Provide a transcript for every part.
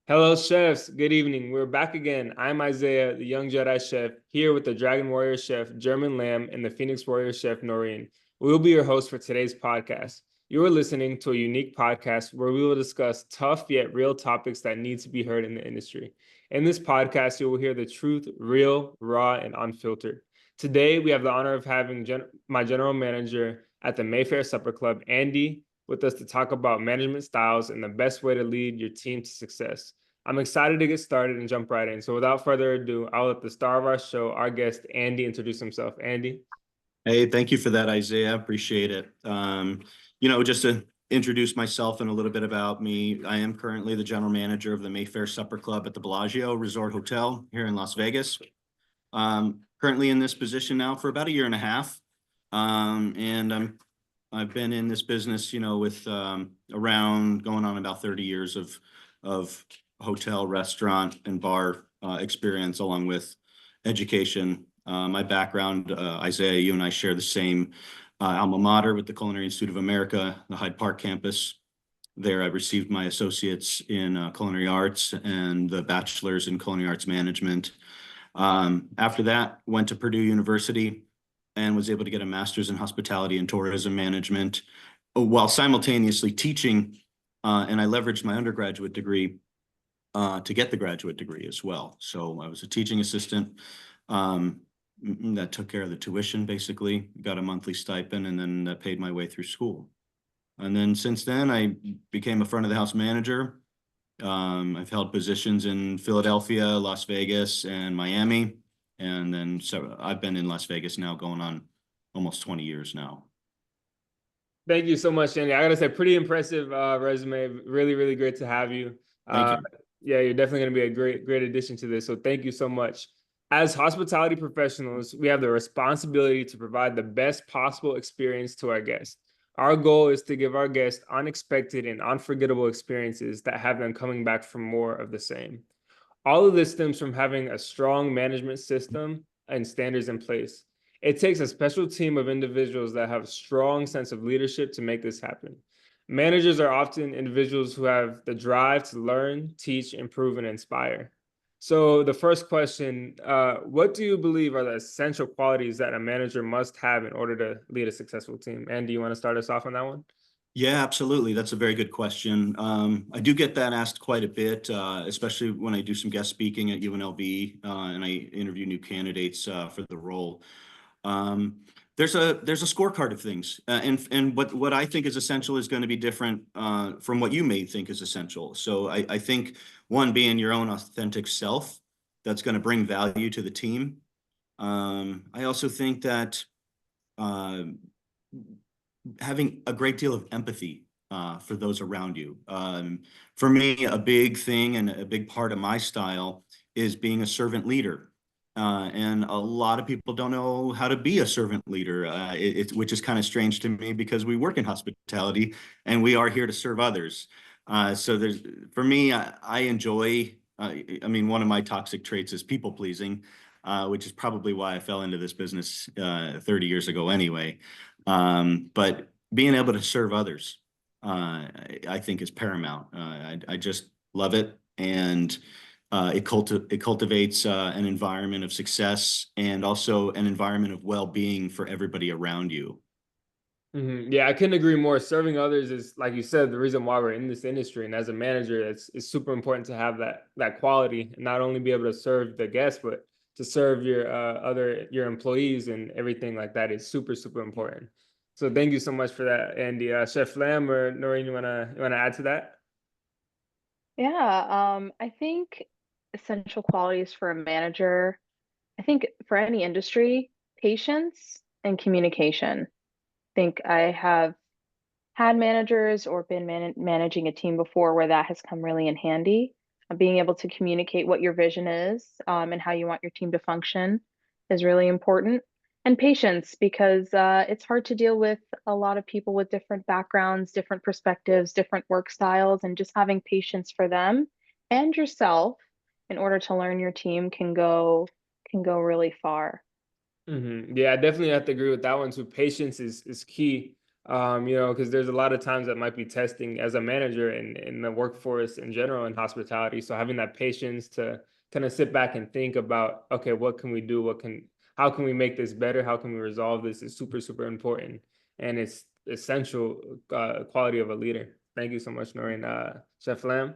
Hello, chefs. Good evening. We're back again. I'm Isaiah, the young Jedi chef, here with the Dragon Warrior chef, German Lamb, and the Phoenix Warrior chef, Noreen. We will be your host for today's podcast. You are listening to a unique podcast where we will discuss tough yet real topics that need to be heard in the industry. In this podcast, you will hear the truth, real, raw, and unfiltered. Today, we have the honor of having my general manager at the Mayfair Supper Club, Andy, with us to talk about management styles and the best way to lead your team to success. I'm excited to get started and jump right in. So without further ado, I'll let the star of our show, our guest, Andy, introduce himself. Andy. Hey, thank you for that, Isaiah. Appreciate it. Just to introduce myself and a little bit about me, I am currently the general manager of the Mayfair Supper Club at the Bellagio Resort Hotel here in Las Vegas. Currently in this position now for about a year and a half. I've been in this business, with around going on about 30 years of hotel, restaurant, and bar experience, along with education. My background, Isaiah, you and I share the same alma mater with the Culinary Institute of America, the Hyde Park campus. There, I received my associates in culinary arts and the bachelor's in culinary arts management. After that, went to Purdue University and was able to get a master's in hospitality and tourism management while simultaneously teaching. And I leveraged my undergraduate degree to get the graduate degree as well. So I was a teaching assistant that took care of the tuition, basically, got a monthly stipend, and then paid my way through school. And then since then, I became a front of the house manager. I've held positions in Philadelphia, Las Vegas, and Miami. And then so I've been in Las Vegas now going on almost 20 years now. Thank you so much, Andy. I gotta say, pretty impressive resume. Really, really great to have you. Thank you. Yeah, you're definitely gonna be a great addition to this. So thank you so much. As hospitality professionals, we have the responsibility to provide the best possible experience to our guests. Our goal is to give our guests unexpected and unforgettable experiences that have them coming back for more of the same. All of this stems from having a strong management system and standards in place. It takes a special team of individuals that have a strong sense of leadership to make this happen. Managers are often individuals who have the drive to learn, teach, improve, and inspire. So the first question, what do you believe are the essential qualities that a manager must have in order to lead a successful team? And do you want to start us off on that one? Yeah, absolutely. That's a very good question. I do get that asked quite a bit, especially when I do some guest speaking at UNLV and I interview new candidates for the role. There's a scorecard of things, and what I think is essential is going to be different from what you may think is essential. So I think one, being your own authentic self, that's going to bring value to the team. I also think that having a great deal of empathy for those around you. For me, a big thing and a big part of my style is being a servant leader. And a lot of people don't know how to be a servant leader, which is kind of strange to me because we work in hospitality and we are here to serve others. For me, I enjoy, one of my toxic traits is people pleasing, which is probably why I fell into this business 30 years ago anyway. But being able to serve others, I think is paramount. I just love it. And it cultivates an environment of success and also an environment of well-being for everybody around you. Yeah, I couldn't agree more. Serving others is, like you said, the reason why we're in this industry. And as a manager, it's super important to have that quality and not only be able to serve the guests, but to serve your employees and everything like that is super important. So thank you so much for that, Andy. Chef Lamb or Noreen, you wanna add to that? Yeah, I think essential qualities for a manager, I think for any industry, patience and communication. I think I have had managers or been managing a team before where that has come really in handy. Being able to communicate what your vision is, and how you want your team to function is really important. And patience, because it's hard to deal with a lot of people with different backgrounds, different perspectives, different work styles, and just having patience for them and yourself in order to learn your team can go really far. Yeah, I definitely have to agree with that one too. Patience is key. Because there's a lot of times that might be testing as a manager in the workforce in general in hospitality. So having that patience to kind of sit back and think about, okay, what can we do? How can we make this better? How can we resolve this is super, super important. And it's essential quality of a leader. Thank you so much, Noreen. Chef Lamb.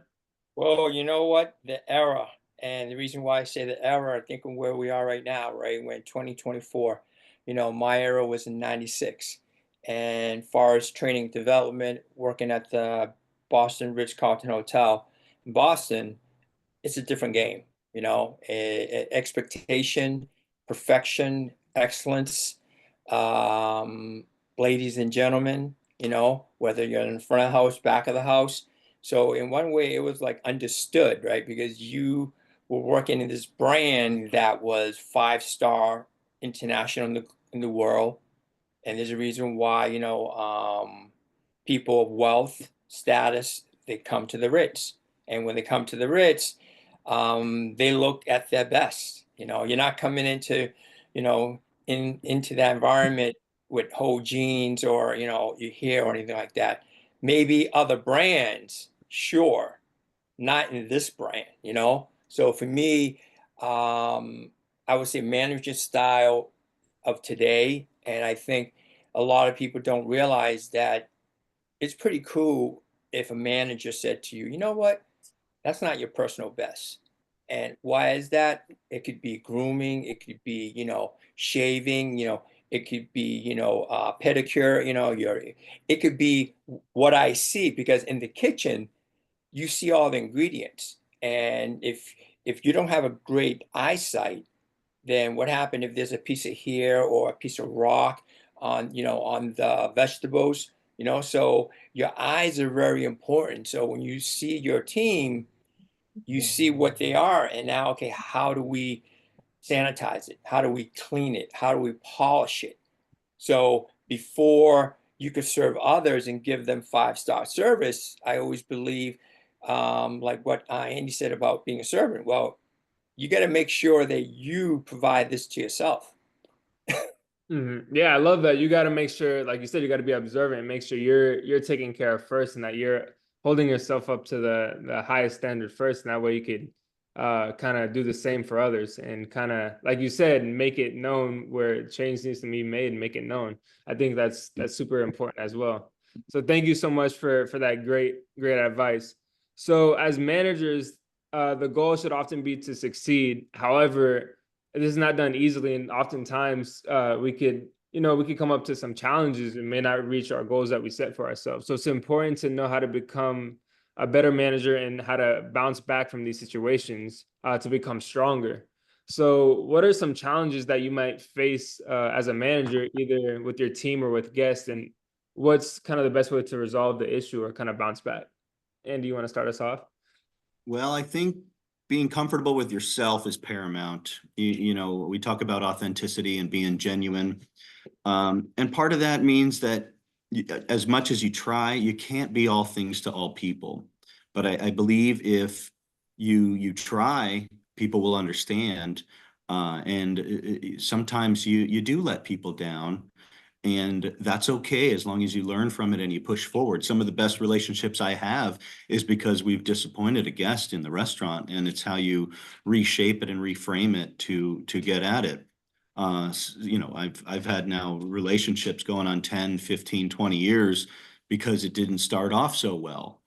Well, you know what? The era, and the reason why I say the era, I think of where we are right now, right? We're in 2024. My era was in 96. And far as training development, working at the Boston Ritz-Carlton Hotel in Boston, it's a different game, expectation, perfection, excellence. Um, Ladies and gentlemen, whether you're in the front of the house, back of the house. So in one way, it was like understood, right? Because you were working in this brand that was 5-star international in the world. And there's a reason why, people of wealth, status, they come to the Ritz. And when they come to the Ritz, they look at their best. You're not coming into that environment with whole jeans or, your hair or anything like that. Maybe other brands, sure, not in this brand. So for me, I would say manager style of today. And I think a lot of people don't realize that it's pretty cool if a manager said to you, you know what, that's not your personal best. And why is that? It could be grooming, it could be, shaving, it could be, pedicure, it could be what I see, because in the kitchen, you see all the ingredients. And if you don't have a great eyesight, then what happened if there's a piece of hair or a piece of rock on the vegetables, so your eyes are very important. So when you see your team, you see what they are. And now, okay, how do we sanitize it? How do we clean it? How do we polish it? So before you could serve others and give them 5-star service, I always believe, like what Andy said about being a servant. Well, you got to make sure that you provide this to yourself. Yeah, I love that. You got to make sure, like you said, you got to be observant and make sure you're taken care of first, and that you're holding yourself up to the highest standard first. And that way you could kind of do the same for others, and kind of, like you said, make it known where change needs to be made and make it known. I think that's super important as well. So thank you so much for that great advice. So as managers, the goal should often be to succeed. However, this is not done easily, and oftentimes we could come up to some challenges and may not reach our goals that we set for ourselves. So it's important to know how to become a better manager and how to bounce back from these situations to become stronger. So what are some challenges that you might face as a manager, either with your team or with guests, and what's kind of the best way to resolve the issue or kind of bounce back? Andy, you want to start us off? Well, I think being comfortable with yourself is paramount. We talk about authenticity and being genuine. And part of that means that as much as you try, you can't be all things to all people. But I believe if you try, people will understand. And sometimes you do let people down. And that's okay as long as you learn from it and you push forward. Some of the best relationships I have is because we've disappointed a guest in the restaurant, and it's how you reshape it and reframe it to get at it. I've had now relationships going on 10, 15, 20 years because it didn't start off so well.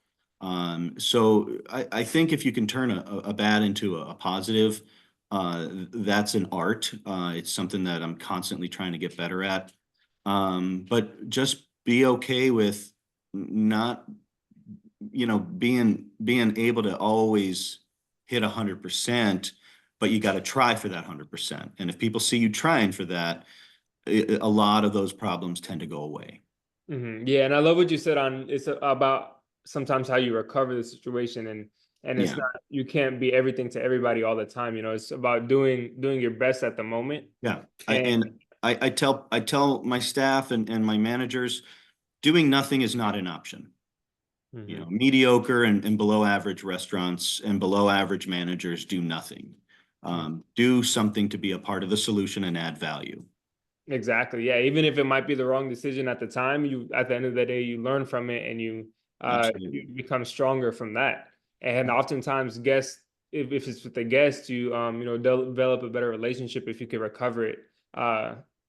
So I think if you can turn a bad into a positive, that's an art. It's something that I'm constantly trying to get better at. But just be okay with not, being able to always hit 100%, but you got to try for that 100%. And if people see you trying for that, a lot of those problems tend to go away. Yeah, and I love what you said on it's about sometimes how you recover the situation, and it's Yeah. not, you can't be everything to everybody all the time. It's about doing your best at the moment. Yeah. And I tell my staff and my managers, doing nothing is not an option. Mediocre and below average restaurants and below average managers do nothing. Do something to be a part of the solution and add value. Exactly. Yeah. Even if it might be the wrong decision at the time, you at the end of the day, you learn from it and you Absolutely. become stronger from that. And oftentimes guests, if it's with the guest, you develop a better relationship if you can recover it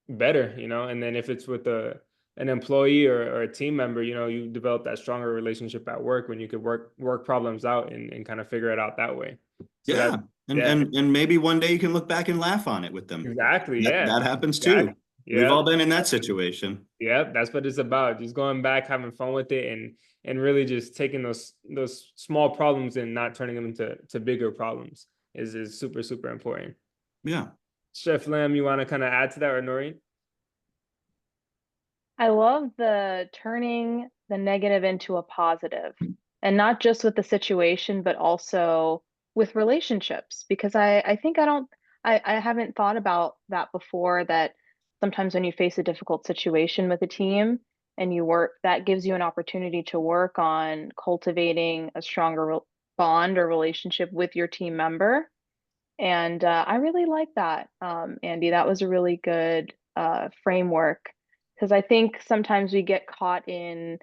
better, and then if it's with an employee or a team member, you develop that stronger relationship at work when you could work problems out and kind of figure it out that way. So Yeah. that, yeah, And maybe one day you can look back and laugh on it with them. exactly. That Yeah. that happens Exactly. too. We've Yeah. all been in that situation. Yeah, that's what it's about. Just going back, having fun with it, and really just taking those small problems and not turning them into bigger problems is super, super important. Yeah. Chef Lam, you want to kind of add to that, or Noreen? I love the turning the negative into a positive, and not just with the situation, but also with relationships. Because I think I haven't thought about that before, that sometimes when you face a difficult situation with a team and you work, that gives you an opportunity to work on cultivating a stronger bond or relationship with your team member. And I really like that, Andy. That was a really good framework, because I think sometimes we get caught in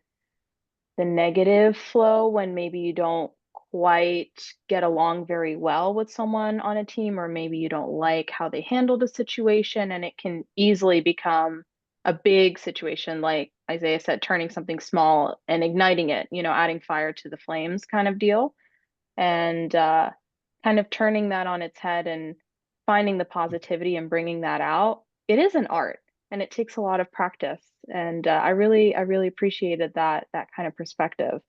the negative flow when maybe you don't quite get along very well with someone on a team, or maybe you don't like how they handled a situation, and it can easily become a big situation, like Isaiah said, turning something small and igniting it, adding fire to the flames kind of deal. And kind of turning that on its head and finding the positivity and bringing that out. It is an art, and it takes a lot of practice. And I really appreciated that kind of perspective.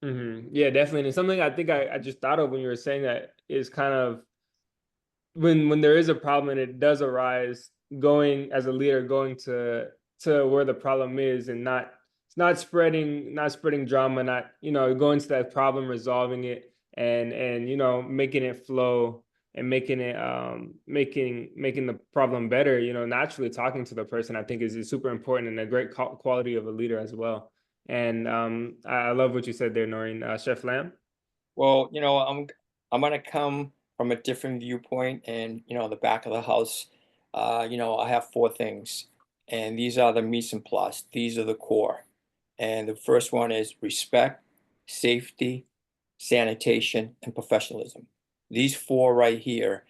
Yeah, definitely. And something I think I just thought of when you were saying that is kind of when there is a problem and it does arise, going as a leader, going to where the problem is, and not spreading drama, not going to that problem, resolving it, and making it flow, and making the problem better, naturally talking to the person, I think is super important and a great quality of a leader as well. And I love what you said there, Noreen. Chef Lamb. Well, I'm gonna come from a different viewpoint, and the back of the house. I have four things, and these are the mise en place. These are the core. And the first one is respect, safety, sanitation, and professionalism. These four right here,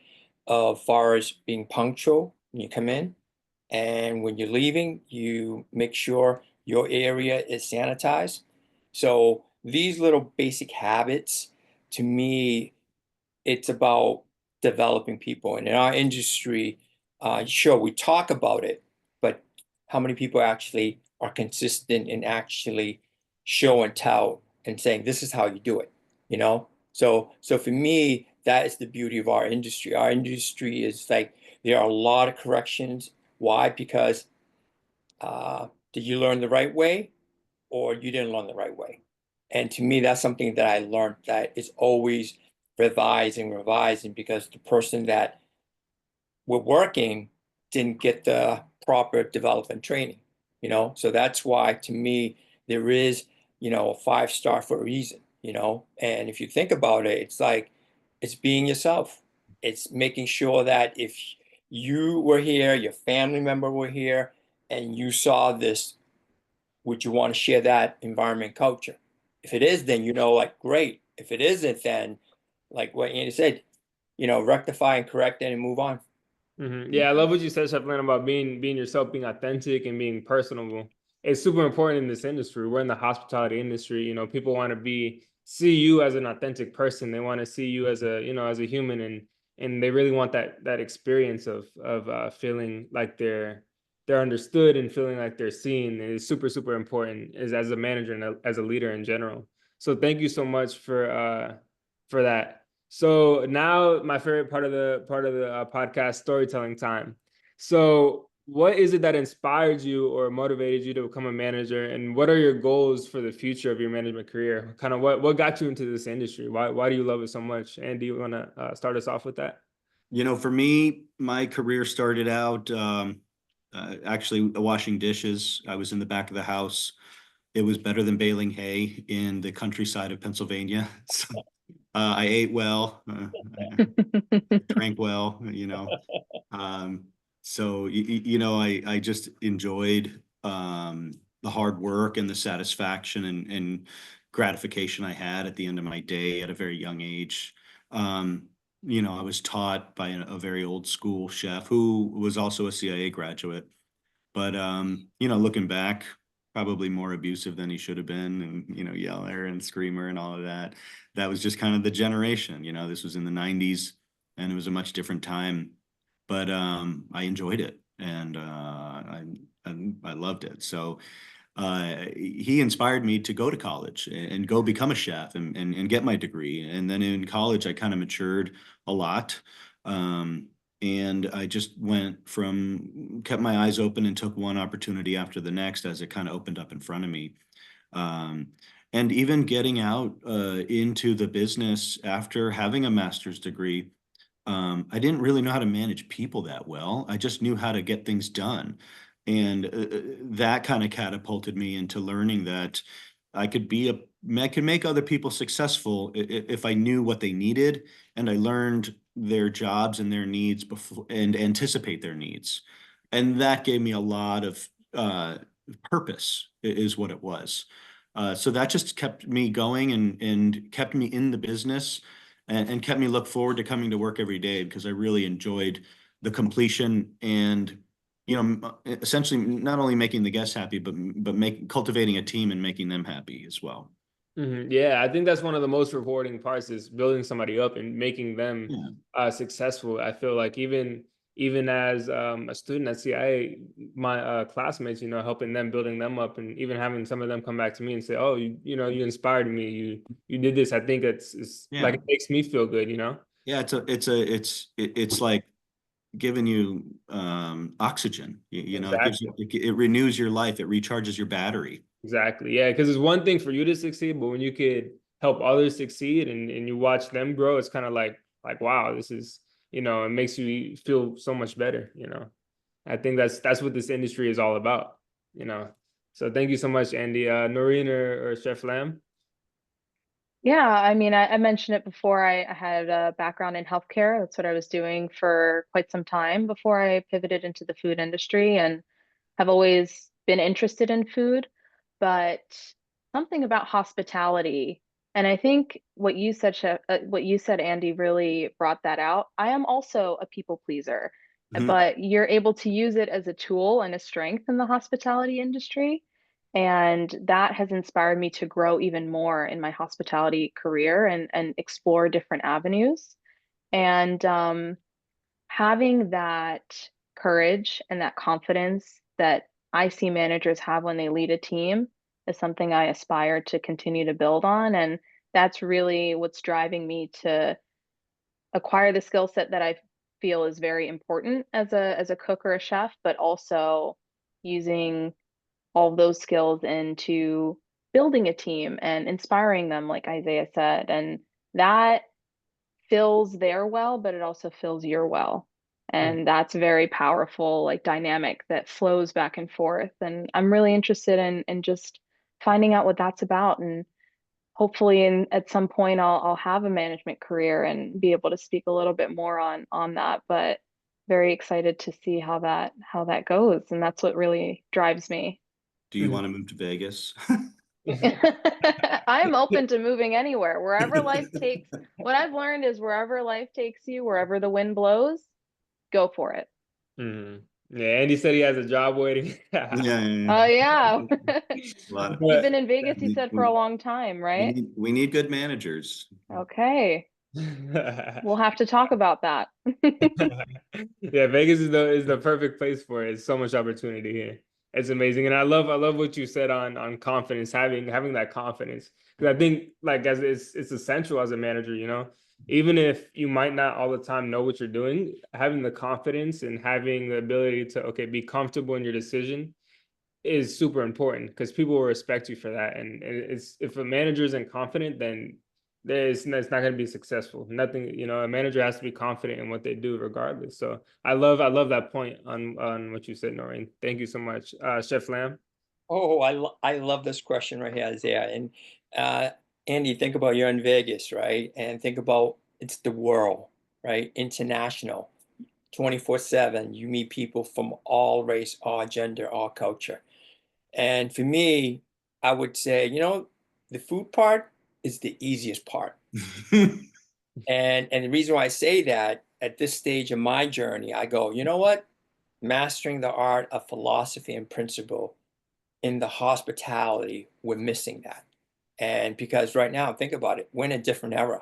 far as being punctual when you come in, and when you're leaving, you make sure your area is sanitized. So these little basic habits, to me, it's about developing people. And in our industry, sure, we talk about it, but how many people actually are consistent in actually show and tell and saying, this is how you do it, you know? So for me, that is the beauty of our industry. Our industry is like, there are a lot of corrections. Why? Because did you learn the right way, or you didn't learn the right way? And to me, that's something that I learned, that is always revising, because the person that we're working didn't get the proper development training, So that's why, to me, there is, a 5-star for a reason. And if you think about it, it's like, it's being yourself. It's making sure that if you were here, your family member were here, and you saw this, would you want to share that environment culture? If it is, then like, great. If it isn't, then like what Andy said, rectify and correct it and move on. Yeah, I love what you said, Chef Lynn, about being yourself, being authentic, and being personable. It's super important in this industry. We're in the hospitality industry. People want to see you as an authentic person. They want to see you as a human, and they really want that experience of feeling like they're understood and feeling like they're seen. It is super, super important as a manager and as a leader in general. So thank you so much for that. So now my favorite part of the podcast, storytelling time. So what is it that inspired you or motivated you to become a manager, and what are your goals for the future of your management career? Kind of what got you into this industry? Why do you love it so much? And do you want to start us off with that? For me, my career started out actually washing dishes. I was in the back of the house. It was better than baling hay in the countryside of Pennsylvania. So, I ate well, I drank well, Um, So, you know, I just enjoyed the hard work and the satisfaction and gratification I had at the end of my day at a very young age. Um, you know, I was taught by a very old school chef who was also a CIA graduate. But you know, looking back, probably more abusive than he should have been, and you know, yeller and screamer and all of that. That was just kind of the generation. You know, this was in the '90s, and it was a much different time. But I enjoyed it, and I loved it. So he inspired me to go to college and go become a chef and get my degree. And then in college, I kind of matured a lot. Um, and I just kept my eyes open and took one opportunity after the next as it kind of opened up in front of me. Um, and even getting out into the business after having a master's degree, I didn't really know how to manage people that well. I just knew how to get things done. And that kind of catapulted me into learning that I could make other people successful if I knew what they needed and I learned their jobs and their needs before and anticipate their needs. And that gave me a lot of purpose, is what it was. So that just kept me going and kept me in the business and kept me look forward to coming to work every day because I really enjoyed the completion and you know essentially not only making the guests happy but cultivating a team and making them happy as well. Yeah, I think that's one of the most rewarding parts is building somebody up and making them Yeah. successful. I feel like even as a student at CIA, my classmates, you know, helping them, building them up, and even having some of them come back to me and say, "Oh, you know, you inspired me. You did this." I think it's Yeah. like it makes me feel good, you know. Yeah, it's like giving you oxygen. You know, it gives Exactly. you it renews your life, it recharges your battery. Exactly. Yeah, because it's one thing for you to succeed, but when you could help others succeed and you watch them grow, it's kind of like wow, this is, you know, it makes you feel so much better, you know. I think that's what this industry is all about, you know. So thank you so much, Andy. Noreen or Chef Lam? Yeah, I mean, I mentioned it before. I had a background in healthcare. That's what I was doing for quite some time before I pivoted into the food industry and have always been interested in food, but something about hospitality. And I think what you said, what you said, Andy, really brought that out. I am also a people pleaser, Mhm. but you're able to use it as a tool and a strength in the hospitality industry. And that has inspired me to grow even more in my hospitality career and explore different avenues. And having that courage and that confidence that I see managers have when they lead a team is something I aspire to continue to build on. And that's really what's driving me to acquire the skill set that I feel is very important as a cook or a chef, but also using all of those skills into building a team and inspiring them, like Isaiah said. And that fills their well, but it also fills your well. And that's very powerful, like dynamic that flows back and forth. And I'm really interested in just finding out what that's about. And hopefully at some point I'll have a management career and be able to speak a little bit more on that. But very excited to see how that goes. And that's what really drives me. Do you want to move to Vegas? I'm open to moving anywhere, wherever life takes. What I've learned is wherever life takes you, wherever the wind blows, go for it. Mhm. Yeah, Andy said he has a job waiting. Yeah, yeah, Oh yeah. yeah. A lot of, You've But been in Vegas, you we, said, for a long time, right? we need good managers. Okay. We'll have to talk about that. yeah, Vegas is the perfect place for it. It's so much opportunity here. It's amazing, and I love what you said on confidence, having that confidence, because I think like as it's essential as a manager, you know, even if you might not all the time know what you're doing, having the confidence and having the ability to be comfortable in your decision is super important because people will respect you for that. And it's if a manager isn't confident, then it's not going to be successful. Nothing, you know, a manager has to be confident in what they do regardless. So I love that point on what you said, Noreen. Thank you so much. Chef Lamb. Oh, I love this question right here, Isaiah. And uh, Andy, think about you're in Vegas, right? And think about it's the world, right? International. 24/7. You meet people from all race, all gender, all culture. And for me, I would say, the food part is the easiest part. And the reason why I say that, at this stage of my journey, I go, you know what? Mastering the art of philosophy and principle in the hospitality, we're missing that. And because right now, think about it, we're in a different era,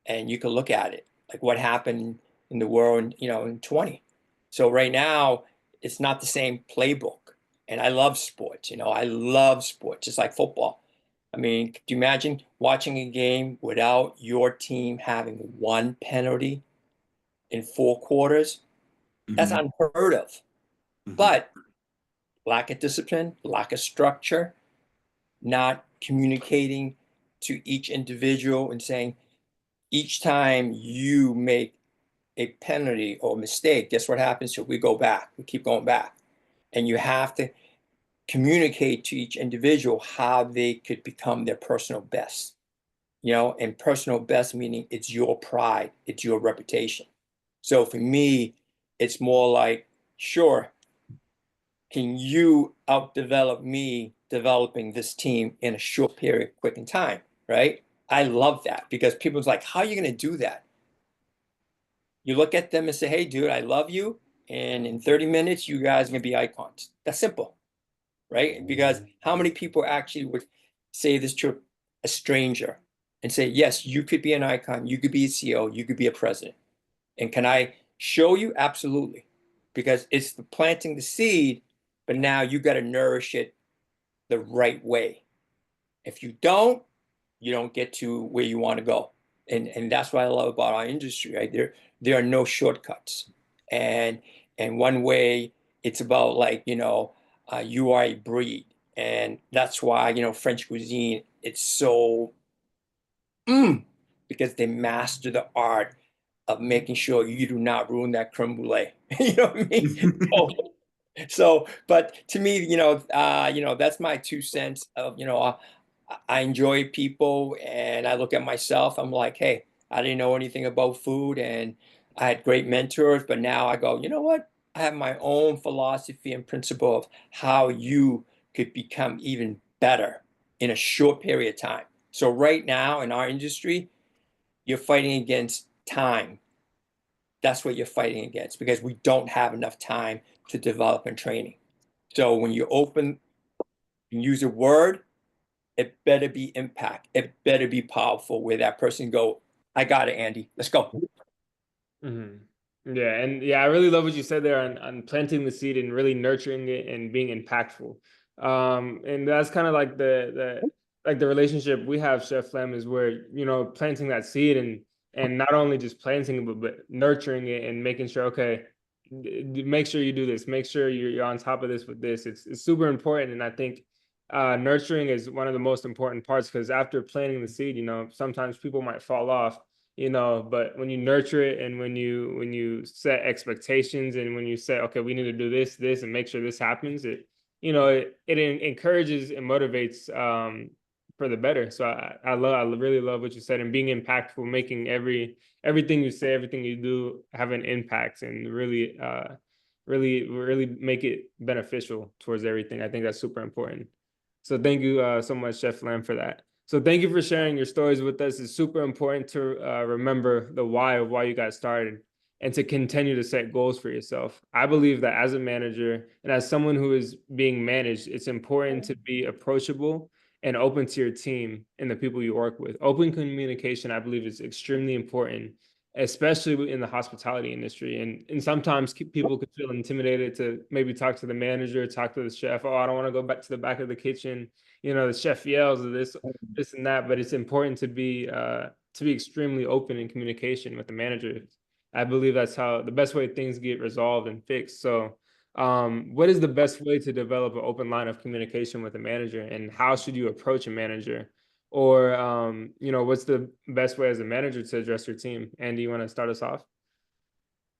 and you can look at it, like what happened in the world, in 20. So right now, it's not the same playbook. And I love sports, I love sports, just like football. I mean, do you imagine watching a game without your team having one penalty in 4 quarters? That's Mhm, unheard of. mhm, But lack of discipline, lack of structure, not communicating to each individual and saying, each time you make a penalty or mistake, guess what happens? So we go back, we keep going back. And you have to communicate to each individual how they could become their personal best, and personal best meaning it's your pride, it's your reputation. So for me, it's more like, sure, can you outdevelop me developing this team in a short period, quick in time, right? I love that because people's like, how are you going to do that? You look at them and say, hey, dude, I love you. And in 30 minutes, you guys are going to be icons. That's simple, right? Because how many people actually would say this to a stranger and say, yes, you could be an icon, you could be a CEO, you could be a president. And can I show you? Absolutely. Because it's the planting the seed, but now you got to nourish it the right way. If you don't get to where you want to go. And that's what I love about our industry, right? There are no shortcuts. And one way it's about like, you are a breed. And that's why, French cuisine, it's so because they master the art of making sure you do not ruin that creme brulee. You know what I mean? So, but to me, that's my 2 cents of, I enjoy people and I look at myself, I'm like, hey, I didn't know anything about food and I had great mentors, but now I go, you know what? I have my own philosophy and principle of how you could become even better in a short period of time. So right now in our industry, you're fighting against time. That's what you're fighting against because we don't have enough time to develop and training. So when you open and use a word, it better be impact. It better be powerful where that person go, I got it, Andy. Let's go. Mhm. Yeah, and yeah, I really love what you said there on planting the seed and really nurturing it and being impactful. And that's kind of like the relationship we have, Chef Lem, is where planting that seed and not only just planting it, but nurturing it and making sure, okay, make sure you do this, make sure you're on top of this with this. It's super important, and I think nurturing is one of the most important parts because after planting the seed, sometimes people might fall off, but when you nurture it and when you set expectations and when you say, okay, we need to do this and make sure this happens, it encourages and motivates for the better. So I really love what you said, and being impactful, making everything you say, everything you do have an impact and really make it beneficial towards everything. I think that's super important. So thank you so much, Chef Lam, for that. So thank you for sharing your stories with us. It's super important to remember the why of why you got started and to continue to set goals for yourself. I believe that as a manager and as someone who is being managed, it's important to be approachable and open to your team and the people you work with. Open communication, I believe, is extremely important, especially in the hospitality industry. And sometimes people could feel intimidated to maybe talk to the manager, talk to the chef. Oh, I don't want to go back to the back of the kitchen. The chef yells or this and that. But it's important to be extremely open in communication with the manager. I believe that's how the best way things get resolved and fixed. So what is the best way to develop an open line of communication with a manager, and how should you approach a manager? Or what's the best way as a manager to address your team? Andy, you want to start us off?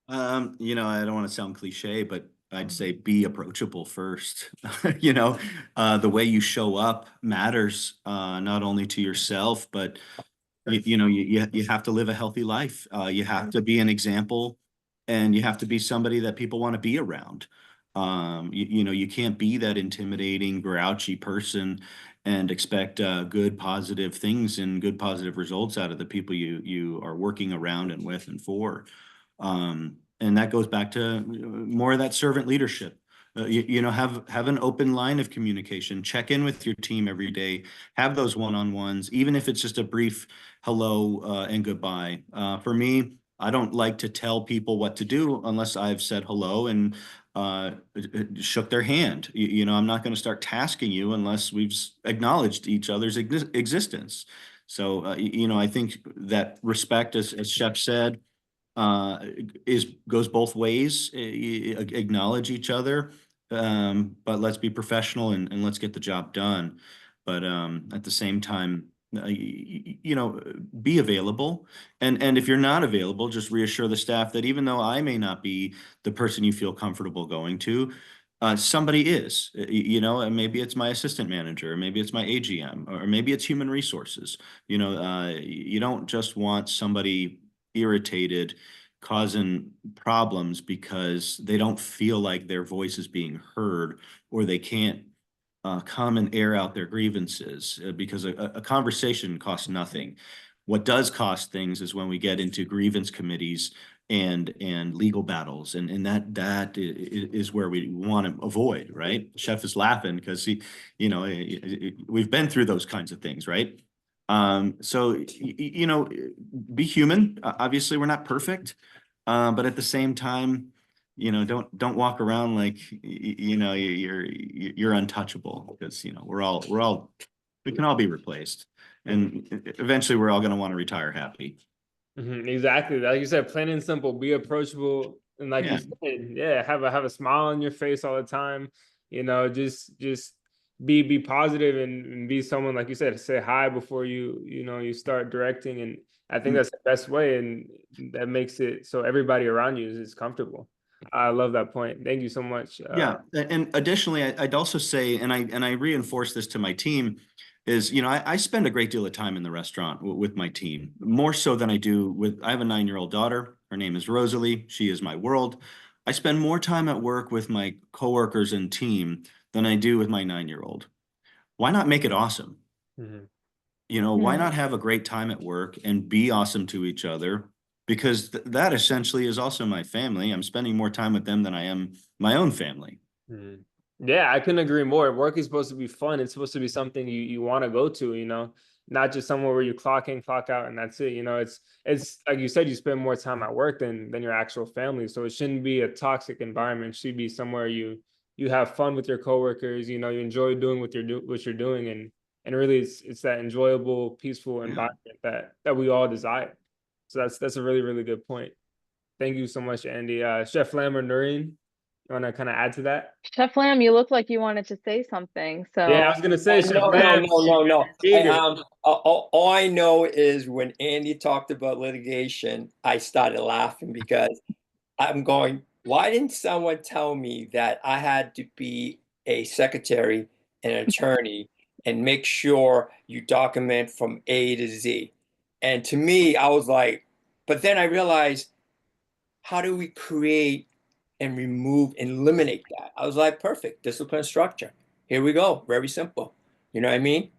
I don't want to sound cliche, but I'd say be approachable first. The way you show up matters, not only to yourself, but you have to live a healthy life. You have to be an example and you have to be somebody that people want to be around. You can't be that intimidating, grouchy person and expect good, positive things and good, positive results out of the people you are working around and with and for. And that goes back to more of that servant leadership. Have an open line of communication. Check in with your team every day. Have those one-on-ones, even if it's just a brief hello and goodbye. For me, I don't like to tell people what to do unless I've said hello and shook their hand. I'm not going to start tasking you unless we've acknowledged each other's existence. So, I think that respect, as Chef said, goes both ways. Acknowledge each other, but let's be professional and let's get the job done. But at the same time, be available. And if you're not available, just reassure the staff that even though I may not be the person you feel comfortable going to, somebody is, and maybe it's my assistant manager, or maybe it's my AGM, or maybe it's human resources. You don't just want somebody irritated, causing problems because they don't feel like their voice is being heard, or they can't come and air out their grievances, because a conversation costs nothing. What does cost things is when we get into grievance committees and legal battles, and that is where we want to avoid, right? Chef is laughing because we've been through those kinds of things, right? So be human. Obviously, we're not perfect, but at the same time, don't walk around like you're untouchable, because we can all be replaced, and eventually we're all going to want to retire happy. Exactly. Like you said, plain and simple, be approachable. And like you said, have a smile on your face all the time. Just be positive and be someone, like you said, say hi before you start directing. And I think that's the best way. And that makes it so everybody around you is comfortable. I love that point. Thank you so much. Yeah. And additionally, I'd also say, and I reinforce this to my team, is, I spend a great deal of time in the restaurant with my team, more so than I do I have a 9-year-old daughter. Her name is Rosalie. She is my world. I spend more time at work with my coworkers and team than I do with my 9-year-old. Why not make it awesome? Why not have a great time at work and be awesome to each other? Because that essentially is also my family. I'm spending more time with them than I am my own family. Yeah, I couldn't agree more. Work is supposed to be fun. It's supposed to be something you want to go to, not just somewhere where you clock in, clock out, and that's it. It's like you said, you spend more time at work than your actual family. So it shouldn't be a toxic environment. It should be somewhere you have fun with your coworkers, you enjoy doing what you're doing, and really it's that enjoyable, peaceful environment that we all desire. So that's a really, really good point. Thank you so much, Andy. Chef Lamb or Noreen, you want to kind of add to that? Chef Lamb, you look like you wanted to say something. So Yeah, I was gonna say, Chef No. Lamb. All I know is when Andy talked about litigation, I started laughing because I'm going, why didn't someone tell me that I had to be a secretary and an attorney and make sure you document from A to Z? And to me, I was like, but then I realized, how do we create and remove and eliminate that? I was like, perfect, discipline structure. Here we go, very simple. You know what I mean?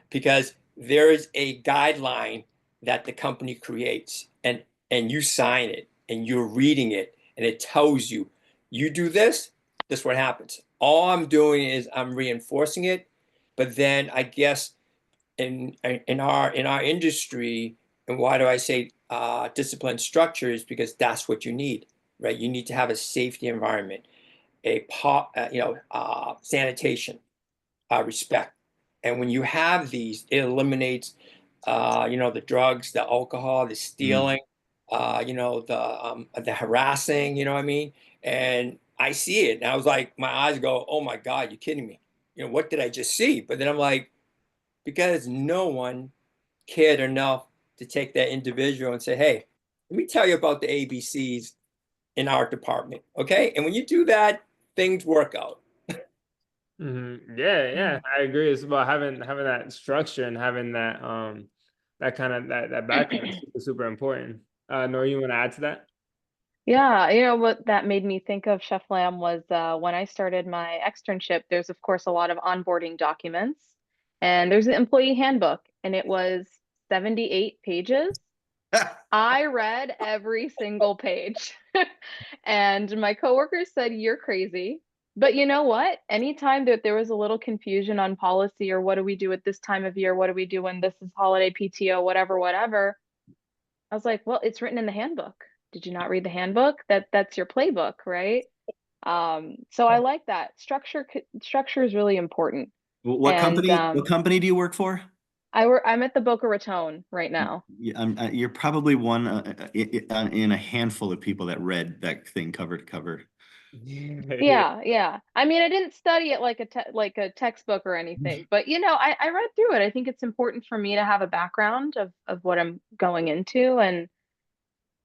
Because there is a guideline that the company creates, and you sign it, and you're reading it, and it tells you, you do this, this is what happens. All I'm doing is I'm reinforcing it, but then I guess in our industry, and why do I say discipline structure, is because that's what you need, right? You need to have a safety environment, sanitation, respect. And when you have these, it eliminates, the drugs, the alcohol, the stealing, the harassing, you know what I mean? And I see it, and I was like, my eyes go, oh my God, you're kidding me. What did I just see? But then I'm like, because no one cared enough to take that individual and say, hey, let me tell you about the ABCs in our department. Okay. And when you do that, things work out. Yeah, I agree. It's about having that structure and having that kind of that background is super, super important. Nora, you want to add to that? Yeah, you know what that made me think of, Chef Lamb, was when I started my externship, there's of course a lot of onboarding documents, and there's an employee handbook, and it was 78 pages. I read every single page. And my coworkers said, "You're crazy." But you know what? Anytime that there was a little confusion on policy, or what do we do at this time of year? What do we do when this is holiday PTO, whatever, whatever, I was like, well, it's written in the handbook. Did you not read the handbook? That's your playbook, right? So I like that. Structure is really important. And What company do you work for? I'm at the Boca Raton right now. Yeah, you're probably one in a handful of people that read that thing cover to cover. Yeah. Yeah, yeah. I mean, I didn't study it like like a textbook or anything, but you know, I read through it. I think it's important for me to have a background of what I'm going into. And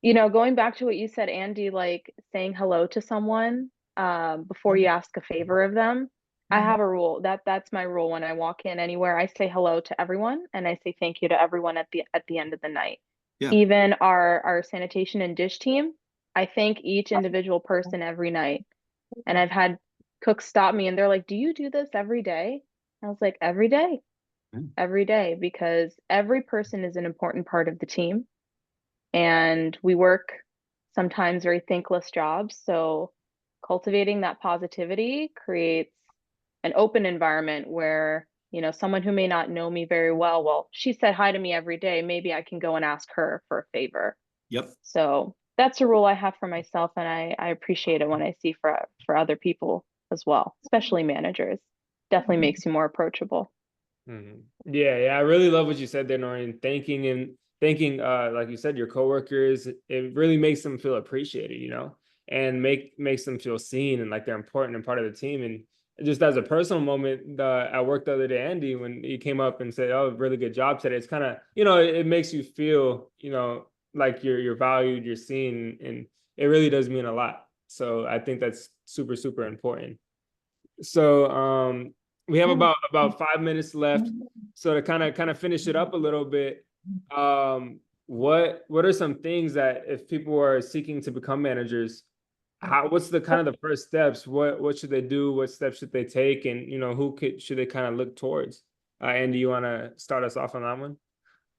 you know, going back to what you said, Andy, like saying hello to someone before you ask a favor of them. I have a rule that's my rule when I walk in anywhere. I say hello to everyone and I say thank you to everyone at the end of the night. Yeah. Even our sanitation and dish team, I thank each individual person every night. And I've had cooks stop me and they're like, "Do you do this every day?" I was like, every day, because every person is an important part of the team and we work sometimes very thankless jobs. So cultivating that positivity creates an open environment where, you know, someone who may not know me very well, she said hi to me every day. Maybe I can go and ask her for a favor. Yep. So that's a rule I have for myself, and I appreciate it when I see for other people as well, especially managers. Definitely makes you more approachable. Mhm. Yeah, yeah, I really love what you said there, Noreen. Thanking, like you said, your coworkers. It really makes them feel appreciated, you know, and makes them feel seen and like they're important and part of the team. And just as a personal moment, at work the other day, Andy, when he came up and said, "Oh, really good job today," it's kind of, you know, it makes you feel, you know, like you're valued, you're seen, and it really does mean a lot. So I think that's super, super important. So we have about 5 minutes left. So to kind of finish it up a little bit, what are some things that if people are seeking to become managers, what's the kind of the first steps? What should they do? What steps should they take? And you know, should they kind of look towards? Andy, you want to start us off on that one?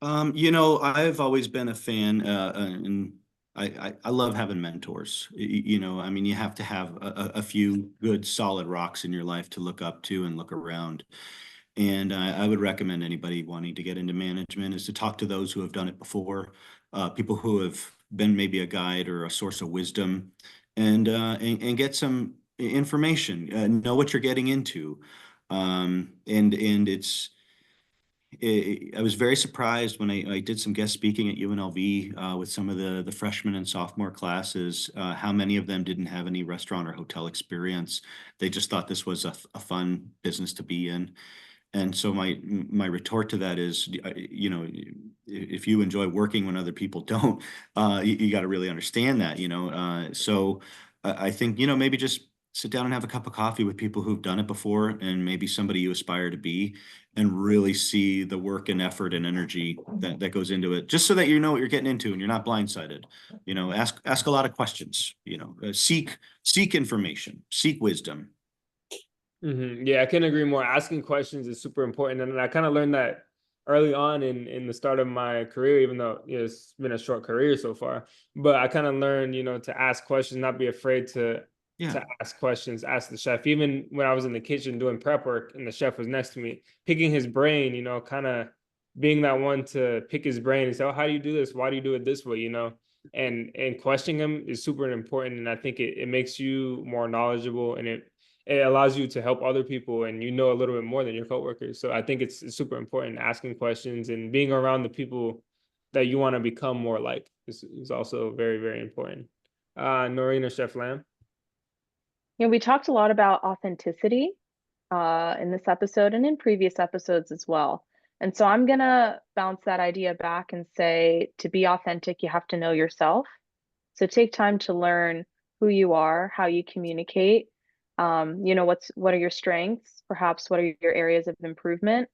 I've always been a fan, and I love having mentors. I mean, you have to have a few good, solid rocks in your life to look up to and look around. And I would recommend anybody wanting to get into management is to talk to those who have done it before, people who have been maybe a guide or a source of wisdom, and get some information, know what you're getting into. And I was very surprised when I did some guest speaking at UNLV with some of the freshmen and sophomore classes, how many of them didn't have any restaurant or hotel experience. They just thought this was a fun business to be in. And so my retort to that is, if you enjoy working when other people don't, you got to really understand that, So I think, maybe just sit down and have a cup of coffee with people who've done it before and maybe somebody you aspire to be and really see the work and effort and energy that goes into it, just so that you know what you're getting into and you're not blindsided. Ask a lot of questions, seek information, seek wisdom. Yeah, I can agree more. Asking questions is super important, and I kind of learned that early on in the start of my career, even though it's been a short career so far. But I kind of learned, to ask questions, not be afraid Yeah. to ask questions, ask the chef. Even when I was in the kitchen doing prep work, and the chef was next to me, picking his brain, kind of being that one to pick his brain and say, "Oh, how do you do this? Why do you do it this way?" And questioning him is super important, and I think it makes you more knowledgeable, and it allows you to help other people and a little bit more than your coworkers. So I think it's super important asking questions and being around the people that you want to become more like is also very, very important. Noreen or Chef Lamb? You know, we talked a lot about authenticity in this episode and in previous episodes as well. And so I'm gonna bounce that idea back and say to be authentic, you have to know yourself. So take time to learn who you are, how you communicate. What are your strengths? Perhaps what are your areas of improvement?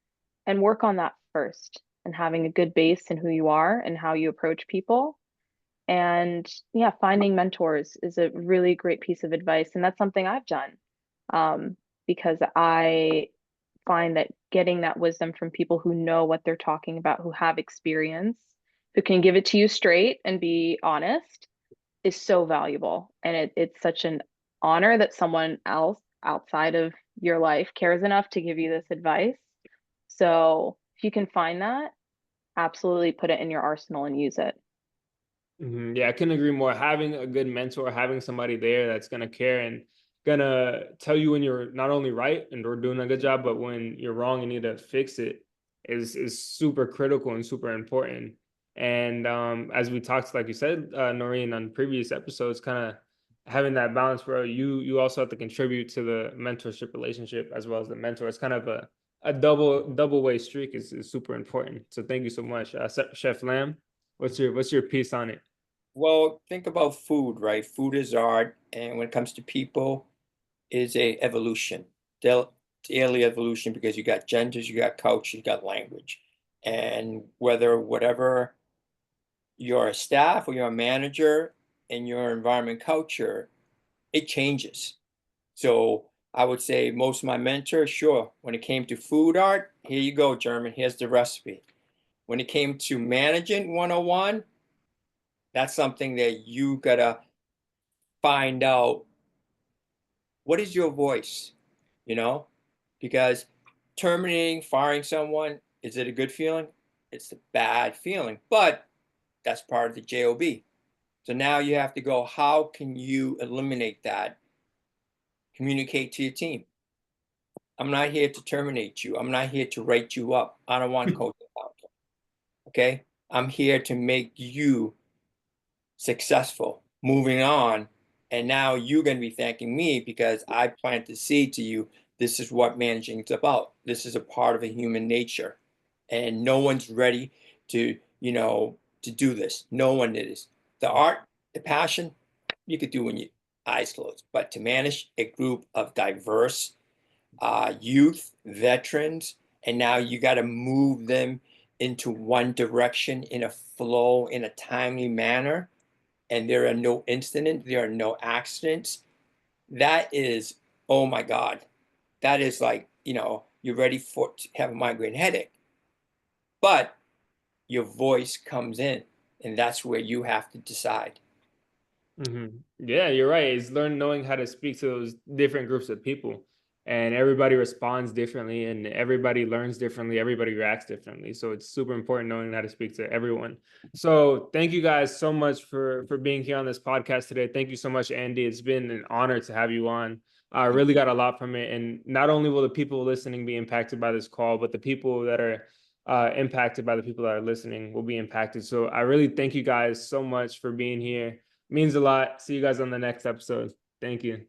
And work on that first and having a good base in who you are and how you approach people. And yeah, finding mentors is a really great piece of advice. And that's something I've done, because I find that getting that wisdom from people who know what they're talking about, who have experience, who can give it to you straight and be honest, is so valuable. And it's such an honor that someone else outside of your life cares enough to give you this advice. So if you can find that, absolutely put it in your arsenal and use it. Yeah, I couldn't agree more. Having a good mentor, having somebody there that's gonna care and gonna tell you when you're not only right and we're doing a good job, but when you're wrong and need to fix it is super critical and super important. And as we talked, like you said, Noreen, on previous episodes, kind of having that balance where you also have to contribute to the mentorship relationship as well as the mentor. It's kind of a double way streak is super important. So thank you so much, Chef Lamb. What's your piece on it? Well, think about food, right? Food is art, and when it comes to people, is a evolution, daily evolution, because you got genders, you got culture, you got language, and whatever you're a staff or you're a manager in your environment culture, it changes. So I would say most of my mentors, sure, when it came to food art, here you go, German, here's the recipe. When it came to managing 101, that's something that you gotta find out, what is your voice, you know? Because terminating, firing someone, is it a good feeling? It's a bad feeling, but that's part of the job. So now you have to go, how can you eliminate that? Communicate to your team. I'm not here to terminate you. I'm not here to write you up. I don't want coaching counsel. Okay. I'm here to make you successful, moving on. And now you're going to be thanking me because I planted the seed to you. This is what managing is about. This is a part of a human nature. And no one's ready to, to do this. No one is. The art, the passion, you could do when your eyes closed. But to manage a group of diverse youth, veterans, and now you got to move them into one direction in a flow, in a timely manner, and there are no incidents, there are no accidents. That is, oh my God, that is like, you're ready to have a migraine headache. But your voice comes in, and that's where you have to decide. Yeah, you're right. It's knowing how to speak to those different groups of people, and everybody responds differently, and everybody learns differently. Everybody reacts differently. So it's super important knowing how to speak to everyone. So thank you guys so much for being here on this podcast today. Thank you so much, Andy. It's been an honor to have you on. I really got a lot from it, and not only will the people listening be impacted by this call, but the people that are impacted by the people that are listening will be impacted. So I really thank you guys so much for being here. Means a lot. See you guys on the next episode. Thank you.